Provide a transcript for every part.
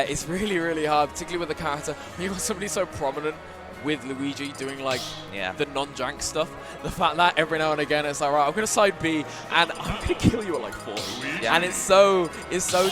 it's really, really hard, particularly with the character. When you've got somebody so prominent with Luigi doing like the non-jank stuff, the fact that every now and again it's like, right, I'm gonna side B and I'm gonna kill you at like 40. Yeah. And it's so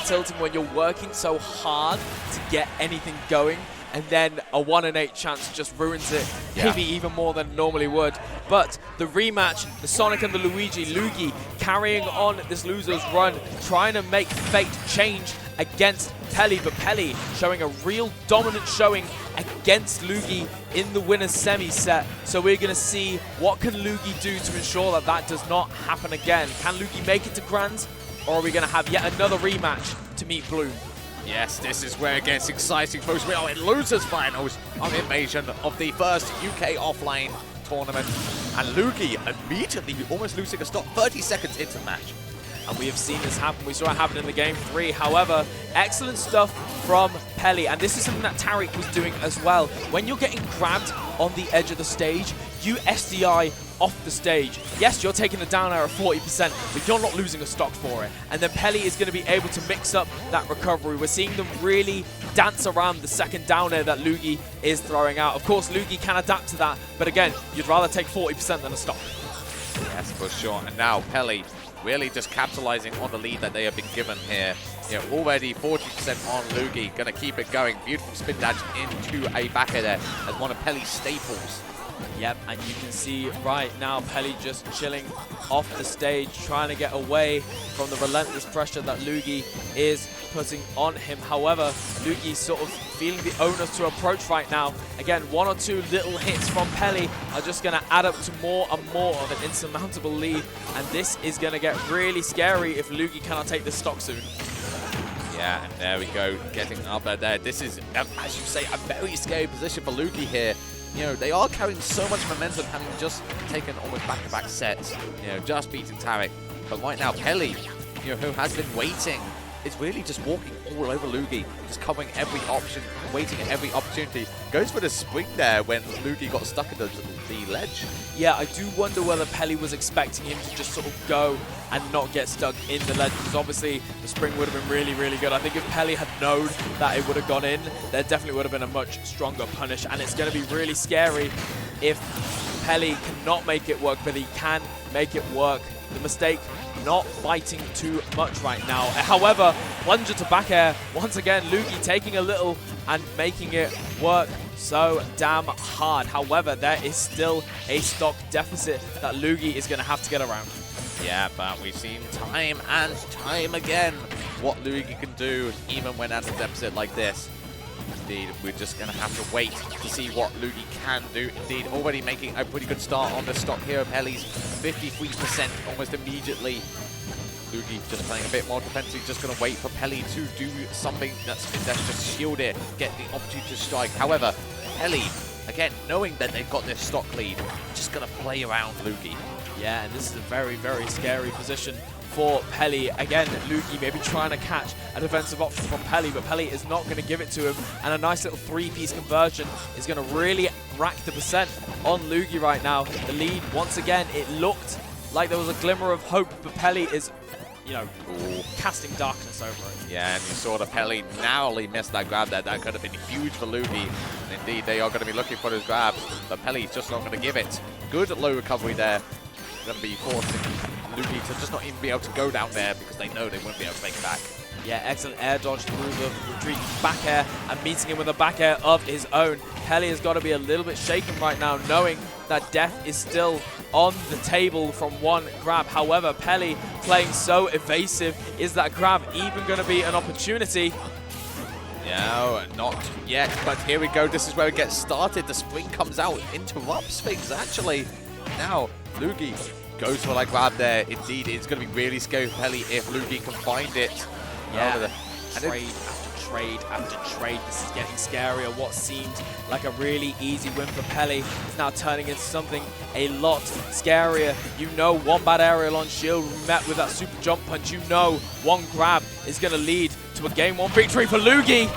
tilting when you're working so hard to get anything going, and then a 1 in 8 chance just ruins it, maybe even more than it normally would. But the rematch, the Sonic and the Luugi carrying on this loser's run, trying to make fate change against Peli, but Peli showing a real dominant showing against Luugi in the winner's semi set. So we're going to see what can Luugi do to ensure that that does not happen again. Can Luugi make it to Grands, or are we going to have yet another rematch to meet Bloom? Yes, this is where it gets exciting, folks. We are in losers finals of Invasion of the first UK offline tournament. And Luugi immediately almost losing a stock 30 seconds into the match. And we have seen this happen. We saw it happen in the game 3. However, excellent stuff from Peli. And this is something that Tariq was doing as well. When you're getting grabbed on the edge of the stage, you SDI off the stage. Yes, you're taking the down air of 40%, but you're not losing a stock for it. And then Peli is going to be able to mix up that recovery. We're seeing them really dance around the second down air that Luugi is throwing out. Of course, Luugi can adapt to that, but again, you'd rather take 40% than a stock. Yes, for sure. And now Peli really just capitalizing on the lead that they have been given here. You know, already 40% on Luugi, gonna keep it going. Beautiful spin dash into a back air there as one of Peli's staples. Yep, and you can see right now Peli just chilling off the stage, trying to get away from the relentless pressure that Luugi is putting on him. However, Luugi's sort of feeling the onus to approach right now. Again, 1 or 2 little hits from Peli are just going to add up to more and more of an insurmountable lead, and this is going to get really scary if Luugi cannot take this stock soon. Yeah, and there we go, getting up there. This is, as you say, a very scary position for Luugi here. You know, they are carrying so much momentum, having just taken almost back-to-back sets, you know, just beating Tariq. But right now, Peli, you know, who has been waiting, is really just walking all over Luugi, just covering every option, waiting at every opportunity. Goes for the spring there when Luugi got stuck in the ledge. Yeah, I do wonder whether Peli was expecting him to just sort of go and not get stuck in the ledge, because obviously the spring would have been really, really good. I think if Peli had known that it would have gone in, there definitely would have been a much stronger punish, and it's going to be really scary if Peli cannot make it work, but he can make it work. The mistake, not fighting too much right now. However, plunger to back air, once again, Luugi taking a little and making it work so damn hard. However, there is still a stock deficit that Luugi is going to have to get around. Yeah, but we've seen time and time again what Luugi can do, even when at a deficit like this. Indeed, we're just going to have to wait to see what Luugi can do. Indeed, already making a pretty good start on the stock here. Peli's 53% almost immediately. Luugi just playing a bit more defensive, just going to wait for Peli to do something that's just shield it, get the opportunity to strike. However, Peli, again, knowing that they've got this stock lead, just going to play around Luugi. Yeah, and this is a very, very scary position for Peli. Again, Luugi maybe trying to catch a defensive option from Peli, but Peli is not going to give it to him. And a nice little 3-piece conversion is going to really rack the percent on Luugi right now. The lead, once again, it looked like there was a glimmer of hope, but Peli is, you know, casting darkness over it. Yeah, and you saw the Peli narrowly missed that grab there. That could have been huge for Luugi. And indeed, they are going to be looking for those grabs, but Peli's just not going to give it. Good low recovery there. Going to be forcing Luugi to just not even be able to go down there because they know they won't be able to make it back. Yeah, excellent air dodge through the retreating back air and meeting him with a back air of his own. Peli has got to be a little bit shaken right now, knowing that death is still on the table from one grab. However, Peli playing so evasive. Is that grab even going to be an opportunity? No, not yet, but here we go. This is where it gets started. The spring comes out, interrupts things actually. Now, Luugi goes for that grab there. Indeed, it's going to be really scary for Peli if Luugi can find it. Yeah, trade after trade after trade. This is getting scarier. What seemed like a really easy win for Peli is now turning into something a lot scarier. You know, one bad aerial on shield met with that super jump punch. You know, one grab is going to lead to a game 1 victory for Luugi.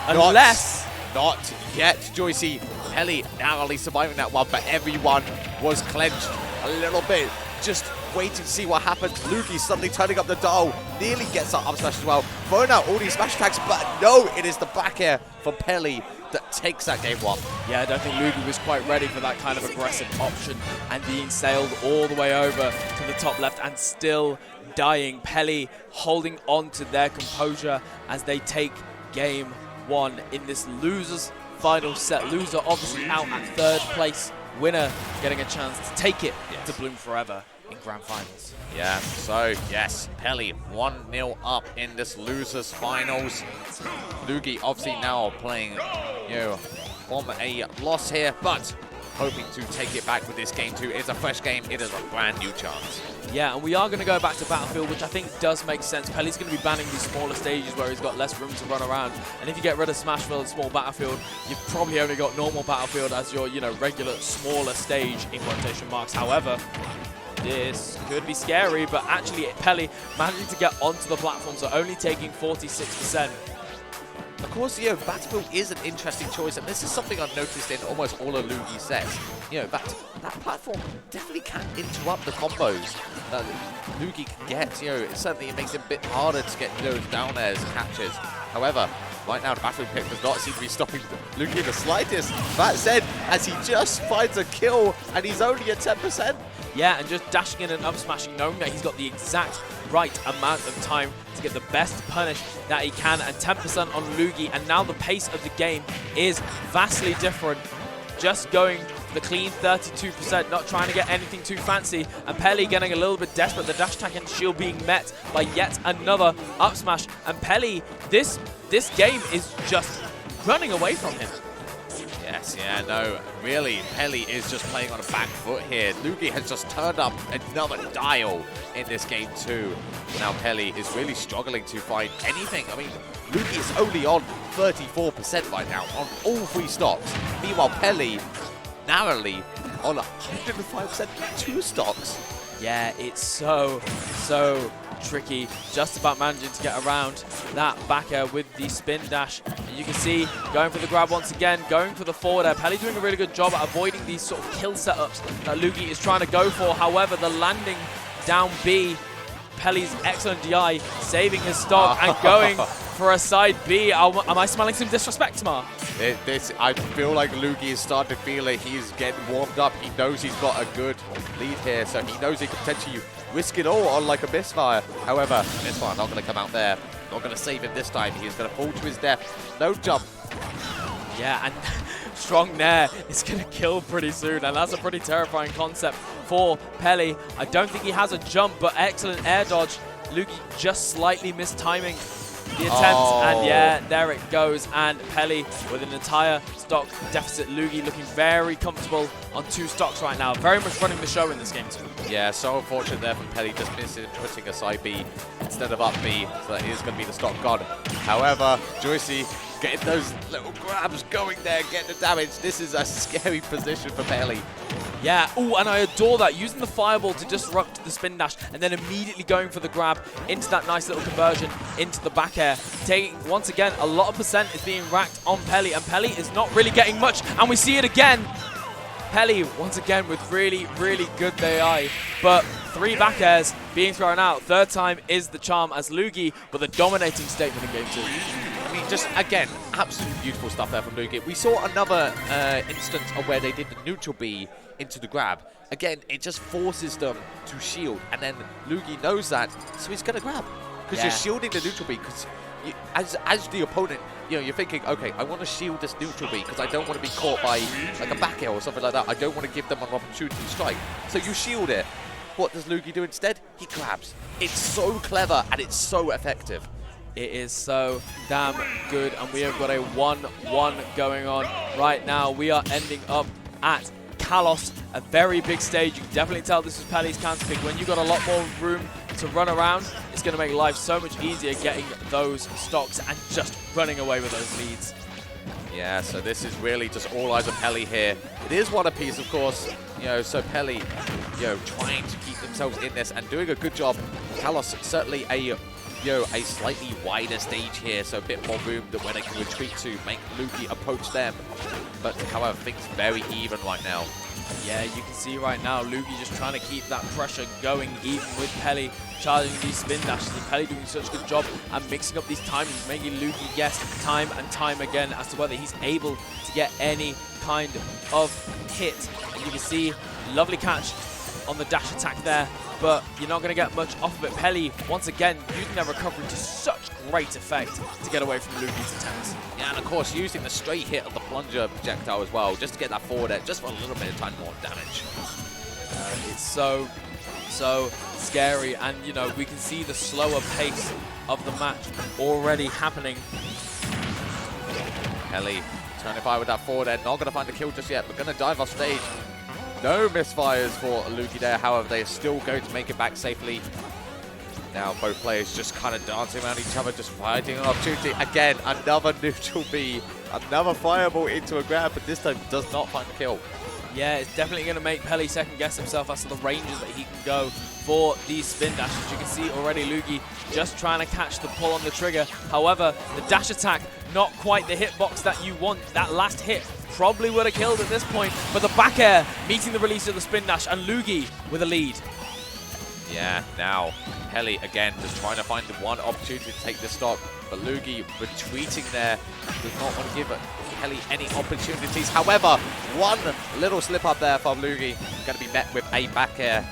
Unless... Not yet, Joycey. Peli narrowly surviving that one, but everyone was clenched a little bit. Just waiting to see what happens. Luugi suddenly turning up the dial, nearly gets that up smash as well, throwing out all these smash attacks, but no, it is the back air for Peli that takes that game one. Yeah, I don't think Luugi was quite ready for that kind of aggressive option and being sailed all the way over to the top left and still dying. Peli holding on to their composure as they take game one in this loser's final set. Loser obviously out at third place. Winner getting a chance to take it to Bloom Forever in Grand Finals. Yeah, so yes, Peli 1-0 up in this losers finals. Luugi obviously now playing, from a loss here, but hoping to take it back with this game two. It's a fresh game. It is a brand new chance. Yeah, and we are going to go back to Battlefield, which I think does make sense. Peli's going to be banning these smaller stages where he's got less room to run around. And if you get rid of Smashville and small Battlefield, you've probably only got normal Battlefield as your, regular, smaller stage in quotation marks. However, this could be scary, but actually Peli managing to get onto the platform, so only taking 46%. Of course, Battlefield is an interesting choice, and this is something I've noticed in almost all of Luugi's sets. That platform definitely can interrupt the combos that Luugi can get. Certainly it makes it a bit harder to get those down airs catches. However, right now the Battlefield pick does not seem to be stopping Luugi the slightest. That said, as he just finds a kill, and he's only at 10%. Yeah, and just dashing in and up smashing, knowing that he's got the exact right amount of time to get the best punish that he can, and 10% on Luugi, and now the pace of the game is vastly different. Just going the clean 32%, not trying to get anything too fancy, and Peli getting a little bit desperate. The dash attack and shield being met by yet another up smash, and Peli, this game is just running away from him. Yes, no, really, Peli is just playing on a back foot here. Luugi has just turned up another dial in this game too. Now Peli is really struggling to find anything. I mean, Luugi is only on 34% right now on all three stocks. Meanwhile, Peli narrowly on 105% two stocks. Yeah, it's so tricky, just about managing to get around that back air with the spin dash. And you can see going for the grab once again, going for the forward air. Peli doing a really good job at avoiding these sort of kill setups that Luugi is trying to go for. However, the landing down B, Peli's excellent DI, saving his stock and going for a side B. Am I smelling some disrespect, Tamar? I feel like Luugi is starting to feel it. He's getting warmed up. He knows he's got a good lead here, so he knows he could potentially risk it all on like a misfire. However, misfire not going to come out there. Not going to save him this time. He's going to fall to his death. No jump. Yeah, and strong Nair is going to kill pretty soon, and that's a pretty terrifying concept for Peli. I don't think he has a jump, but excellent air dodge. Luugi just slightly mistiming the attempt, and yeah, there it goes. And Peli with an entire stock deficit. Luugi looking very comfortable on two stocks right now. Very much running the show in this game too. Yeah, so unfortunate there from Peli, just missing putting a side B instead of up B, so that is going to be the stock god. However, Joycey getting those little grabs going there, getting the damage. This is a scary position for Peli. Yeah, and I adore that, using the fireball to disrupt the spin dash and then immediately going for the grab into that nice little conversion into the back air. Taking, once again, a lot of percent is being racked on Peli, and Peli is not really getting much, and we see it again. Peli, once again, with really, really good AI, but 3 back airs being thrown out. Third time is the charm as Luugi with a dominating statement in game 2. I mean, just, again, absolutely beautiful stuff there from Luugi. We saw another instance of where they did the neutral B into the grab. Again, it just forces them to shield, and then Luugi knows that, so he's going to grab. Because you're shielding the neutral B, because as the opponent, you're thinking, okay, I want to shield this neutral B because I don't want to be caught by like a back air or something like that. I don't want to give them an opportunity to strike. So you shield it. What does Luugi do instead? He grabs. It's so clever and it's so effective. It is so damn good, and we have got a 1-1 going on right now. We are ending up at Kalos, a very big stage. You can definitely tell this is Peli's counter pick. When you've got a lot more room to run around, it's going to make life so much easier getting those stocks and just running away with those leads. Yeah, so this is really just all eyes on Peli here. It is one apiece, of course, so Peli, trying to keep themselves in this and doing a good job. Kalos certainly a slightly wider stage here, so a bit more room that where they can retreat to, make Luugi approach them. But however, things very even right now. Yeah, you can see right now, Luugi just trying to keep that pressure going, even with Peli charging these spin dashes. And Peli doing such a good job at mixing up these timings, making Luugi guess time and time again as to whether he's able to get any kind of hit. And you can see, lovely catch on the dash attack there, but you're not going to get much off of it. Peli, once again, using that recovery to such great effect to get away from Luugi's attacks. Yeah, and of course, using the straight hit of the plunger projectile as well, just to get that forward edge, just for a little bit of time more damage. It's so scary, and you know, we can see the slower pace of the match already happening. Peli trying to fire with that forward edge, not going to find the kill just yet, but going to dive off stage. No misfires for Luugi there, however, they are still going to make it back safely. Now both players just kind of dancing around each other, just fighting an opportunity. Again, another neutral B, another fireball into a grab, but this time does not find the kill. Yeah, it's definitely going to make Peli second guess himself as to the ranges that he can go for these spin dashes. You can see already Luugi just trying to catch the pull on the trigger. However, the dash attack, not quite the hitbox that you want. That last hit probably would have killed at this point, but the back air meeting the release of the spin dash, and Luugi with a lead. Yeah, now Peli again just trying to find the one opportunity to take the stock, but Luugi retreating there, does not want to give Peli any opportunities. However, one little slip up there from Luugi, going to be met with a back air.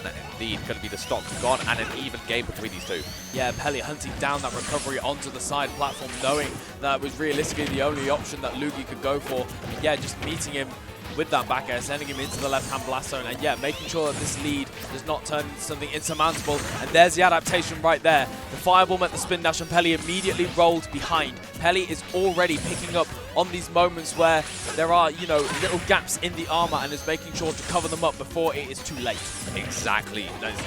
And indeed, going to be the stock gone and an even game between these two. Yeah, Peli hunting down that recovery onto the side platform, knowing that was realistically the only option that Luugi could go for. And yeah, just meeting him with that back air, sending him into the left-hand blast zone, and yeah, making sure that this lead does not turn into something insurmountable. And there's the adaptation right there. The fireball met the spin dash, and Peli immediately rolled behind. Peli is already picking up on these moments where there are, you know, little gaps in the armor, and is making sure to cover them up before it is too late. Exactly. That is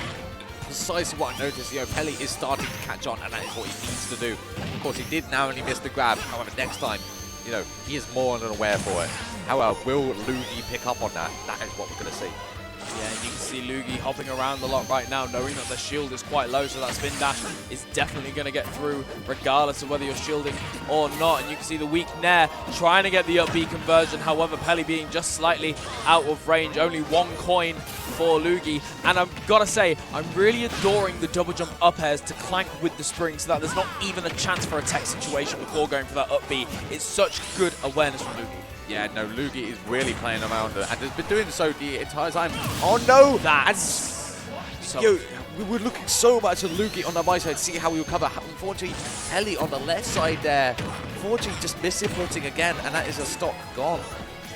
precisely what I noticed. You know, Peli is starting to catch on, and that is what he needs to do. Of course, he did narrowly miss the grab. However, next time, you know, he is more than aware for it. However, will Luugi pick up on that? That is what we're going to see. Yeah, and you can see Luugi hopping around a lot right now, knowing that the shield is quite low, so that spin dash is definitely going to get through, regardless of whether you're shielding or not. And you can see the weak Nair trying to get the up B conversion, however, Peli being just slightly out of range. Only one coin for Luugi, and I've got to say, I'm really adoring the double jump up airs to clank with the spring, so that there's not even a chance for a tech situation before going for that up B. It's such good awareness from Luugi. Yeah, no, Luugi is really playing around and has been doing so the entire time. Oh no! That's so yo, we were looking so much at Luugi on the right side, see how he would cover. Unfortunately, Peli on the left side there, unfortunately just misinputting again, and that is a stock gone.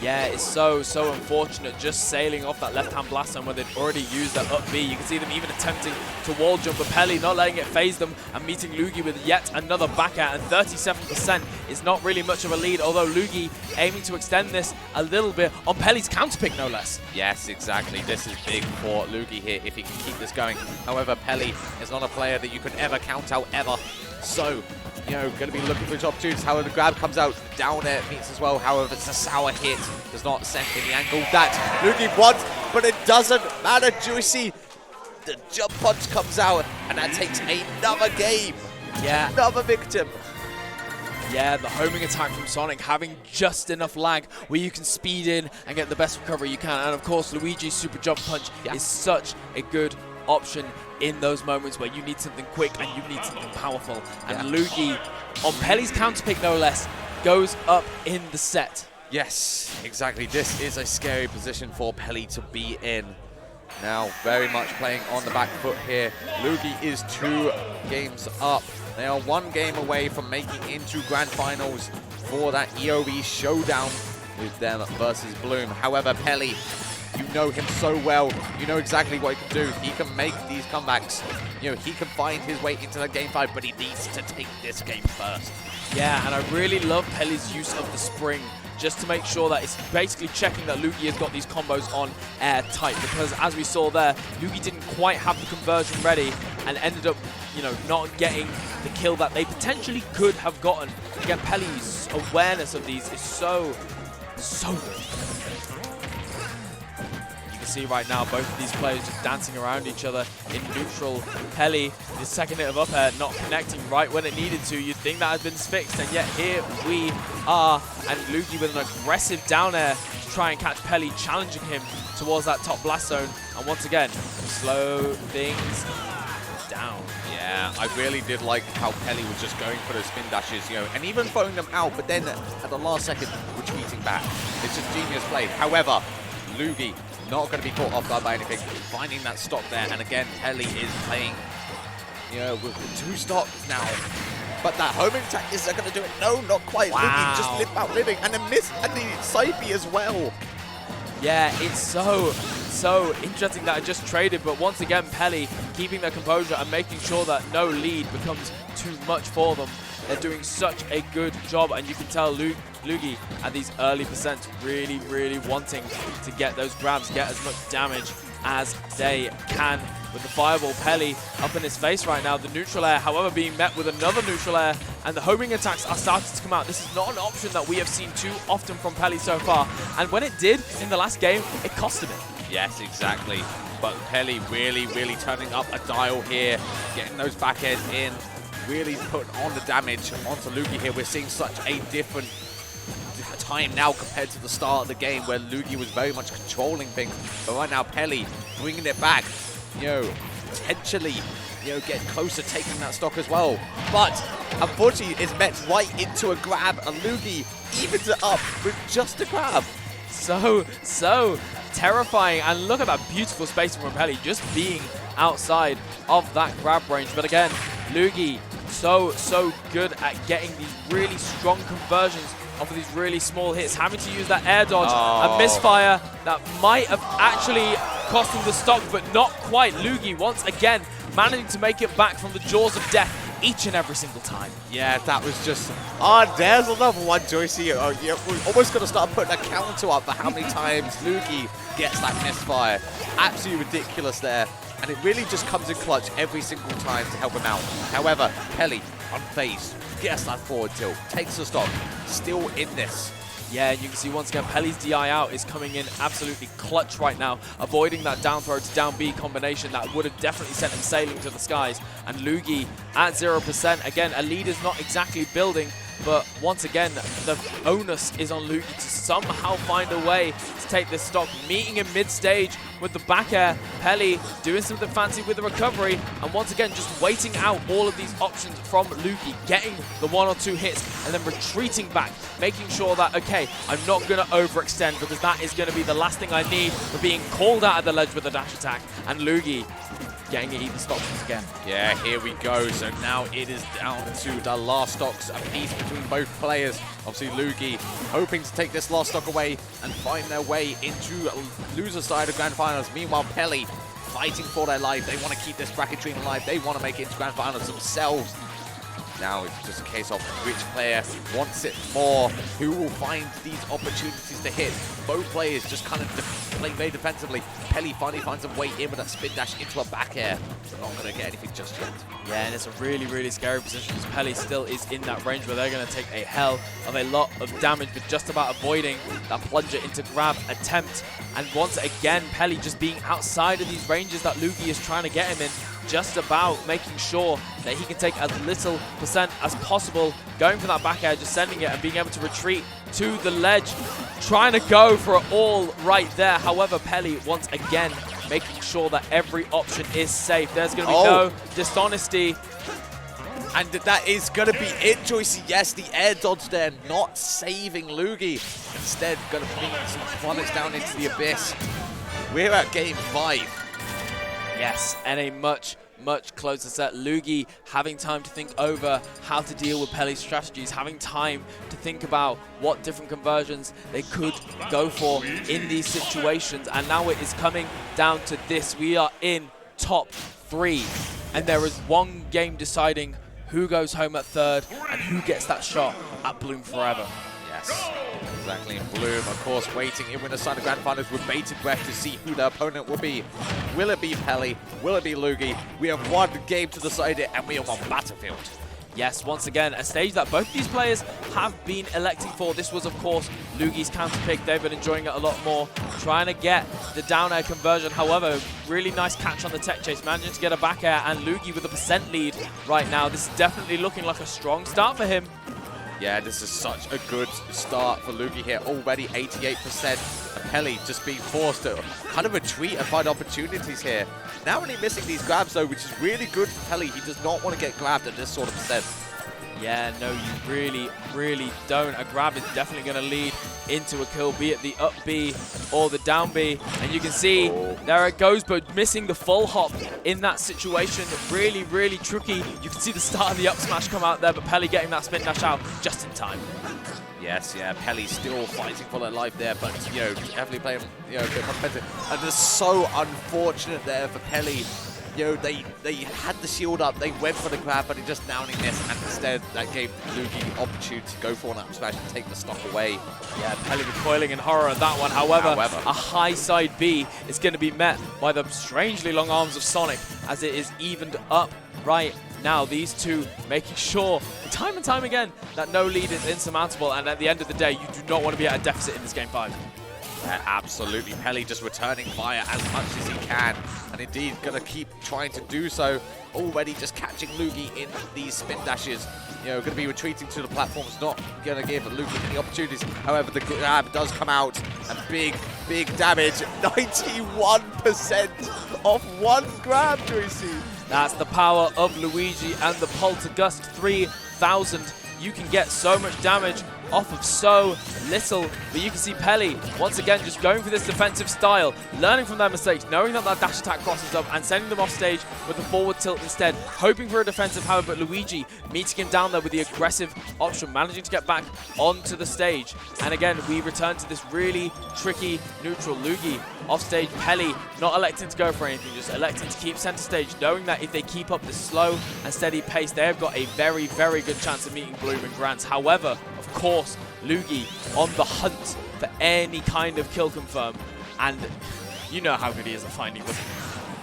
Yeah, it's so unfortunate, just sailing off that left-hand blast zone where they'd already used that up B. You can see them even attempting to wall jump, but Peli not letting it phase them and meeting Luugi with yet another back air, and 37% is not really much of a lead, although Luugi aiming to extend this a little bit on Peli's counter pick, no less. Yes, exactly. This is big for Luugi here if he can keep this going. However, Peli is not a player that you can ever count out, ever. So, you know, going to be looking for his opportunities. However, the grab comes out, down air meets as well. However, it's a sour hit. Does not send in the angle that Luugi wants, but it doesn't matter, Juicy. The jump punch comes out, and that takes another game. Yeah. Another victim. Yeah, the homing attack from Sonic having just enough lag where you can speed in and get the best recovery you can. And of course, Luigi's super jump punch is such a good option in those moments where you need something quick and you need something powerful. And Luugi, on Peli's counter pick no less, goes up in the set. Yes, exactly. This is a scary position for Peli to be in. Now, very much playing on the back foot here. Luugi is 2 games up. They are 1 game away from making into grand finals for that EOB showdown with them versus Bloom. However, Peli, you know him so well. You know exactly what he can do. He can make these comebacks. You know, he can find his way into the game 5, but he needs to take this game first. Yeah, and I really love Peli's use of the spring, just to make sure that it's basically checking that Luugi has got these combos on airtight, because as we saw there, Luugi didn't quite have the conversion ready and ended up, you know, not getting the kill that they potentially could have gotten. Again, Peli's awareness of these is so good. You can see right now, both of these players just dancing around each other in neutral. Peli, the second hit of up air, not connecting right when it needed to. You'd think that had been fixed, and yet here we are. And Luugi with an aggressive down air to try and catch Peli, challenging him towards that top blast zone. And once again, slow things down. Yeah, I really did like how Peli was just going for those spin dashes, and even throwing them out, but then at the last second, retreating back. It's just genius play. However, Luugi not going to be caught off guard by anything, finding that stock there, and again, Peli is playing, with 2 stocks now. But that homing attack is going to do it. No, not quite. Wow. Luugi just live out living, and then miss, and the side B as well. Yeah, it's so interesting that I just traded, but once again, Peli keeping their composure and making sure that no lead becomes too much for them. They're doing such a good job, and you can tell Luugi at these early percents really, really wanting to get those grabs, get as much damage as they can. With the fireball, Peli up in his face right now. The neutral air, however, being met with another neutral air, and the homing attacks are starting to come out. This is not an option that we have seen too often from Peli so far, and when it did in the last game, it cost him it. Yes, exactly. But Peli really, really turning up a dial here, getting those back airs in, really putting on the damage onto Luugi here. We're seeing such a different time now compared to the start of the game where Luugi was very much controlling things. But right now, Peli bringing it back, potentially, get closer, taking that stock as well. But unfortunately, it's met right into a grab, and Luugi evens it up with just a grab. So terrifying, and look at that beautiful spacing from Peli, just being outside of that grab range. But again, Luugi so good at getting these really strong conversions off of these really small hits, having to use that air dodge, a misfire that might have actually cost him the stock, but not quite. Luugi once again managing to make it back from the jaws of death each and every single time. Yeah, that was just... there's another one, Joycey. We're almost going to start putting a counter up for how many times Luugi gets that misfire. Absolutely ridiculous there. And it really just comes in clutch every single time to help him out. However, Peli, unfazed, gets that forward tilt, takes the stock, still in this. Yeah, and you can see once again, Peli's DI out is coming in absolutely clutch right now, avoiding that down throw to down B combination that would have definitely sent him sailing to the skies. And Luugi at 0%. Again, a lead is not exactly building, but once again, the onus is on Luugi to somehow find a way to take this stock, meeting him mid-stage with the back air. Peli doing something fancy with the recovery, and once again, just waiting out all of these options from Luugi, getting the 1 or 2 hits, and then retreating back, making sure that, okay, I'm not going to overextend, because that is going to be the last thing I need for being called out of the ledge with a dash attack. And Luugi getting it even stops once again. Yeah, here we go. So now it is down to the last stocks apiece between both players. Obviously, Luugi hoping to take this last stock away and find their way into loser side of Grand Finals. Meanwhile, Peli fighting for their life. They want to keep this bracket dream alive. They want to make it into Grand Finals themselves. Now it's just a case of which player wants it more, who will find these opportunities to hit. Both players just kind of playing very defensively. Peli finally finds a way in with a spin dash into a back air. They're not going to get anything just yet. Yeah, and it's a really, really scary position because Peli still is in that range where they're going to take a hell of a lot of damage, but just about avoiding that plunger into grab attempt. And once again, Peli just being outside of these ranges that Luugi is trying to get him in, just about making sure that he can take as little percent as possible, going for that back air, just sending it and being able to retreat to the ledge, trying to go for it all right there. However, Peli once again making sure that every option is safe. There's going to be no dishonesty. And that is going to be it, Joycey. Yes, the air dodge there, not saving Luugi. Instead, going to bring some plummets down into the abyss. We're at game 5. Yes, and a much closer set. Luugi having time to think over how to deal with Peli's strategies, having time to think about what different conversions they could go for in these situations. And now it is coming down to this. We are in top 3, and there is one game deciding who goes home at 3rd and who gets that shot at Bloom Forever. Yes, exactly. And Bloom, of course, waiting in winner's side of Grand Finals with bated breath to see who their opponent will be. Will it be Peli? Will it be Luugi? We have one game to decide it, and we are on Battlefield. Yes, once again, a stage that both of these players have been electing for. This was, of course, Luugi's counter pick. They've been enjoying it a lot more, trying to get the down air conversion. However, really nice catch on the tech chase, managing to get a back air, and Luugi with a % lead right now. This is definitely looking like a strong start for him. Yeah, this is such a good start for Luugi here. Already 88%. And Peli just being forced to kind of retreat and find opportunities here. Now only missing these grabs though, which is really good for Peli. He does not want to get grabbed at this sort of percent. Yeah, no, you really don't. A grab is definitely going to lead into a kill, be it the up B or the down B. And you can see, there it goes, but missing the full hop in that situation. Really tricky. You can see the start of the up smash come out there, but Peli getting that spin dash out just in time. Yes, yeah, Peli still fighting for their life there, but, you know, definitely playing, you know, a bit more competitive. And it's so unfortunate there for Peli. You know, they had the shield up, they went for the grab, but it just downing this, and instead that gave Luugi the opportunity to go for an up smash and take the stock away. Yeah, Peli recoiling in horror at that one. However, a high side B is going to be met by the strangely long arms of Sonic as it is evened up right now. These two making sure time and time again that no lead is insurmountable, and at the end of the day, you do not want to be at a deficit in this game 5. Yeah, absolutely. Peli just returning fire as much as he can, and indeed going to keep trying to do so. Already just catching Luugi in these spin dashes. You know, going to be retreating to the platforms, not going to give Luugi any opportunities. However, the grab does come out, and big damage. 91% off one grab, do we see? That's the power of Luigi and the Poltergust 3000. You can get so much damage off of so little, but you can see Peli once again just going for this defensive style, learning from their mistakes, knowing that that dash attack crosses up and sending them off stage with the forward tilt instead, hoping for a defensive. However, Luigi meeting him down there with the aggressive option, managing to get back onto the stage. And again, we return to this really tricky neutral. Luugi off stage, Peli not electing to go for anything, just electing to keep center stage, knowing that if they keep up this slow and steady pace, they have got a very good chance of meeting Bloom and Grants. However, of course, Luugi on the hunt for any kind of kill confirm, and you know how good he is at finding them.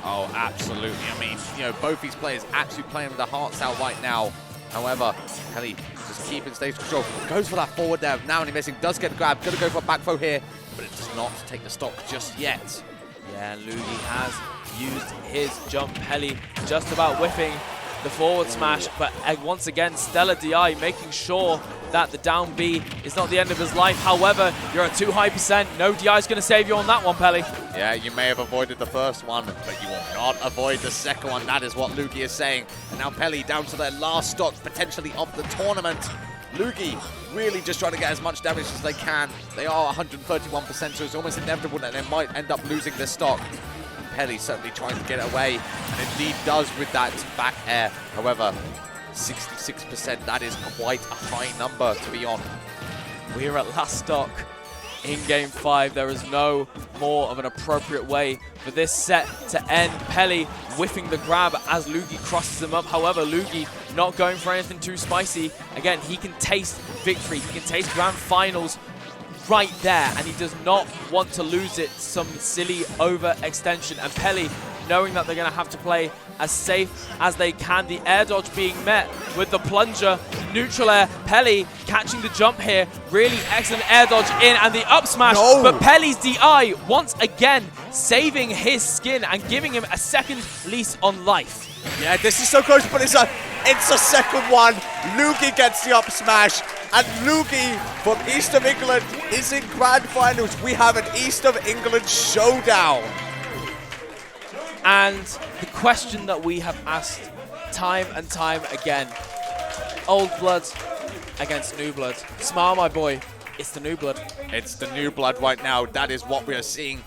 Oh, absolutely. I mean, you know, both these players actually playing with their hearts out right now. However, Peli just keeping stage control, goes for that forward there, now only missing, does get a grab, gonna go for a back throw here, but it does not take the stock just yet. Yeah, Luugi has used his jump. Peli just about whiffing the forward smash, but once again, Stellar DI making sure that the down B is not the end of his life. However, you're at too high percent. No DI is going to save you on that one, Peli. Yeah, you may have avoided the first one, but you will not avoid the second one. That is what Luugi is saying. And now Peli down to their last stock, potentially of the tournament. Luugi really just trying to get as much damage as they can. They are 131%, so it's almost inevitable that they might end up losing this stock. Peli certainly trying to get away, and indeed does with that back air. However, 66%, that is quite a high number to be on. We are at last stock in game 5. There is no more of an appropriate way for this set to end. Peli whiffing the grab as Luugi crosses him up. However, Luugi not going for anything too spicy. Again, he can taste victory. He can taste grand finals right there, and he does not want to lose it some silly overextension. And Peli, knowing that they're going to have to play as safe as they can, the air dodge being met with the plunger, neutral air. Peli catching the jump here, really excellent air dodge in, and the up smash. But Peli's DI once again saving his skin and giving him a second lease on life. Yeah, this is so close, but it's a second one. Luugi gets the up smash, and Luugi from East of England is in grand finals. We have an East of England showdown. And the question that we have asked time and time again, old blood against new blood. Smile, my boy, it's the new blood. It's the new blood right now. That is what we are seeing